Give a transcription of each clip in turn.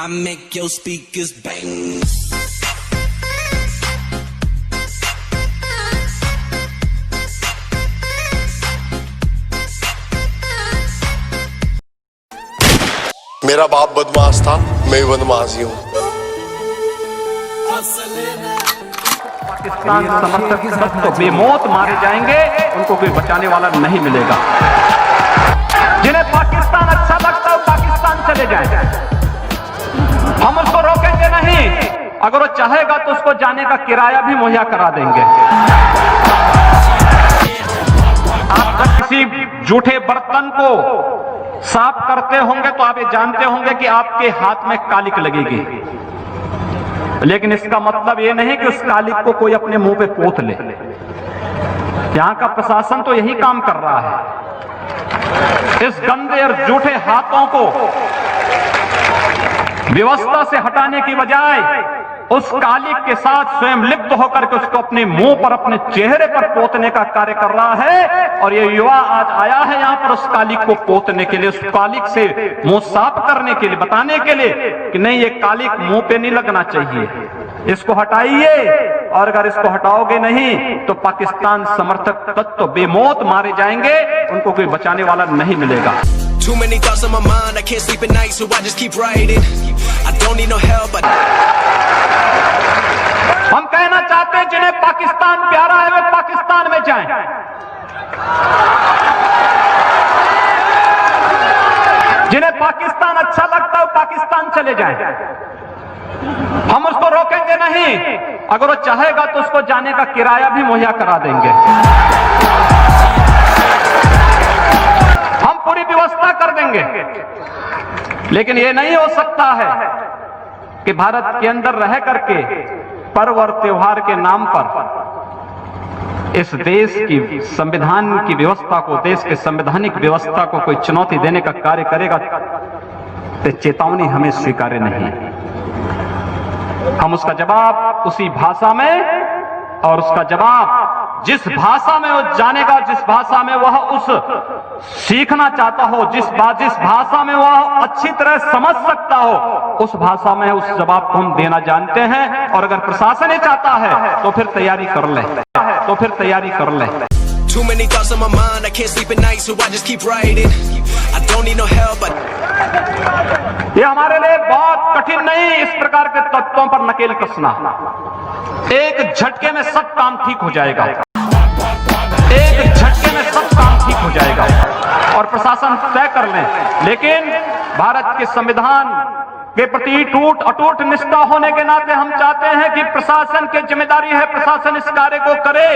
I make your speakers bang. मेरा बाप बदमाश था, मैं बदमाश ही हूँ। पाकिस्तान समर्थक सब तो बेमौत मारे जाएंगे, उनको कोई बचाने वाला नहीं मिलेगा। जिन्हें पाकिस्तान अच्छा लगता है पाकिस्तान चले जाएं, हम उसको रोकेंगे नहीं। अगर वो चाहेगा तो उसको जाने का किराया भी मुहैया करा देंगे। आप जब किसी जूठे बर्तन को साफ करते होंगे तो आप ये जानते होंगे कि आपके हाथ में कालिक लगेगी, लेकिन इसका मतलब ये नहीं कि उस कालिक को कोई अपने मुंह पे पोत ले। यहां का प्रशासन तो यही काम कर रहा है। इस गंदे और जूठे हाथों को व्यवस्था से हटाने की बजाय उस कालिक के साथ स्वयं लिप्त होकर के उसको अपने मुंह पर, अपने चेहरे पर पोतने का कार्य कर रहा है। और ये युवा आज आया है यहाँ पर उस कालिक को पोतने के लिए, उस कालिक से मुंह साफ करने के लिए, बताने के लिए कि नहीं, ये कालिक मुंह पे नहीं लगना चाहिए, इसको हटाइए। और अगर इसको हटाओगे नहीं तो पाकिस्तान समर्थक तत्व बेमौत मारे जाएंगे, उनको कोई बचाने वाला नहीं मिलेगा। Too many thoughts on my mind, I can't sleep at night, so I just keep writing. I don't need no help, but हम कहना चाहते हैं जिन्हें पाकिस्तान प्यारा है वे पाकिस्तान में जाएं। जिन्हें पाकिस्तान अच्छा लगता है वो पाकिस्तान चले जाएं, हम उसको रोकेंगे नहीं। अगर वो चाहेगा तो उसको जाने का किराया भी मुहैया करा देंगे। हम पूरी व्यवस्था कर देंगे, लेकिन ये नहीं हो सकता है कि भारत के अंदर रह करके पर्व और त्योहार के नाम पर इस देश की संविधान की व्यवस्था को, देश के संवैधानिक व्यवस्था को कोई चुनौती देने का कार्य करेगा तो चेतावनी हमें स्वीकार्य नहीं। हम उसका जवाब उसी भाषा में, और उसका जवाब जिस भाषा में वो जानेगा, जिस भाषा में वह उस सीखना चाहता हो, जिस भाषा में वह अच्छी तरह समझ सकता हो, उस भाषा में उस जवाब को हम देना जानते हैं। और अगर प्रशासन ही चाहता है तो फिर तैयारी कर ले, तो फिर तैयारी कर ले। too many thoughts on my mind, I can't sleep at night, so I just keep writing. I don't need no help, but ये हमारे लिए बहुत कठिन नहीं इस प्रकार के तत्वों पर नकेल कसना। एक झटके में सब काम ठीक हो जाएगा, एक झटके में सब काम ठीक हो जाएगा और प्रशासन तय कर ले। लेकिन भारत के संविधान के प्रति अटूट निष्ठा होने के नाते हम चाहते हैं कि प्रशासन की जिम्मेदारी है, प्रशासन इस कार्य को करे,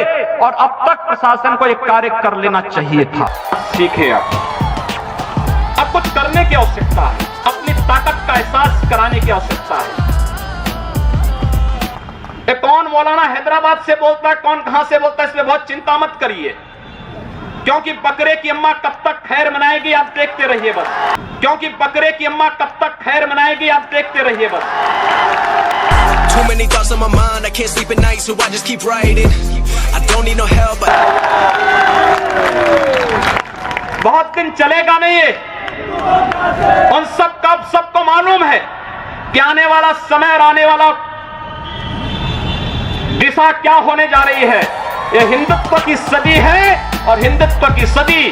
और अब तक प्रशासन को एक कार्य कर लेना चाहिए था। सीखे अब कुछ करने की आवश्यकता है, अपनी ताकत का एहसास कराने की आवश्यकता है। कौन मौलाना हैदराबाद से बोलता है, कौन कहां से बोलता है, इसलिए बहुत चिंता मत करिए, क्योंकि बकरे की अम्मा कब तक खैर मनाएगी आप देखते रहिए बस। क्योंकि बकरे की अम्मा कब तक खैर मनाएगी आप देखते रहिए बस। too many thoughts on my mind, I can't sleep at night, so I just keep writing. I don't need no help, but बहुत दिन चलेगा नहीं ये, उन सबको मालूम है कि आने वाला समय और आने वाला दिशा क्या होने जा रही है। यह हिंदुत्व की सदी है, और हिंदुत्व की सदी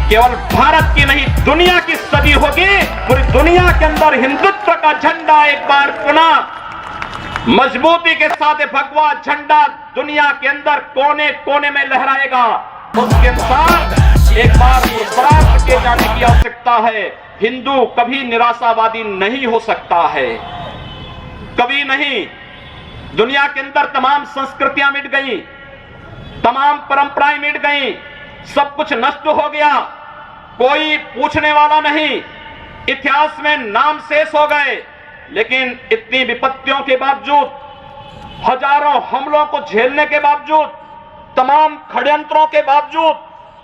केवल भारत की नहीं दुनिया की सदी होगी। पूरी दुनिया के अंदर हिंदुत्व का झंडा एक बार पुनः मजबूती के साथ भगवा झंडा दुनिया के अंदर कोने कोने में लहराएगा। उसके अनुसार एक बार प्रयास किए जाने की आवश्यकता है। हिंदू कभी निराशावादी नहीं हो सकता है, कभी नहीं। दुनिया के अंदर तमाम संस्कृतियां मिट गई, तमाम परंपराएं मिट गई, सब कुछ नष्ट हो गया, कोई पूछने वाला नहीं, इतिहास में नाम शेष हो गए। लेकिन इतनी विपत्तियों के बावजूद, हजारों हमलों को झेलने के बावजूद, तमाम षड्यंत्रों के बावजूद,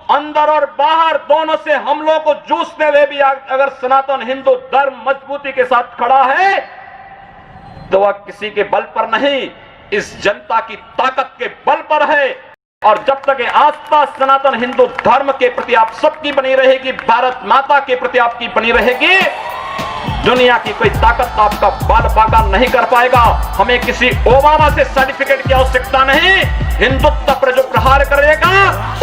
अंदर और बाहर दोनों से हमलों को जूझते हुए भी अगर सनातन हिंदू धर्म मजबूती के साथ खड़ा है तो वह किसी के बल पर नहीं, इस जनता की ताकत के बल पर है। और जब तक ये आस्था सनातन हिंदू धर्म के प्रति आप सबकी बनी रहेगी, भारत माता के प्रति आपकी बनी रहेगी, दुनिया की कोई ताकत आपका बाल बाका नहीं कर पाएगा। हमें किसी ओबामा से सर्टिफिकेट की आवश्यकता नहीं। हिंदुत्व पर जो प्रहार करेगा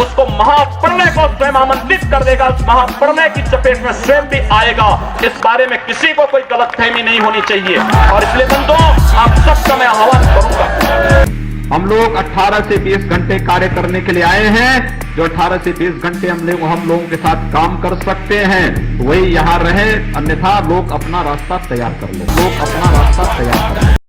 उसको महाप्रलय को स्वयं आमंत्रित कर देगा, उस महाप्रलय की चपेट में स्वयं भी आएगा। इस बारे में किसी को कोई गलतफहमी नहीं होनी चाहिए। और इसलिए बंधुओं, आप सबका मैं आह्वान करूंगा, हम लोग 18 से 20 घंटे कार्य करने के लिए आए हैं। जो 18 से 20 घंटे हम लोगों के साथ काम कर सकते हैं वही यहाँ रहे, अन्यथा लोग अपना रास्ता तैयार कर लो, लोग अपना रास्ता तैयार कर लो।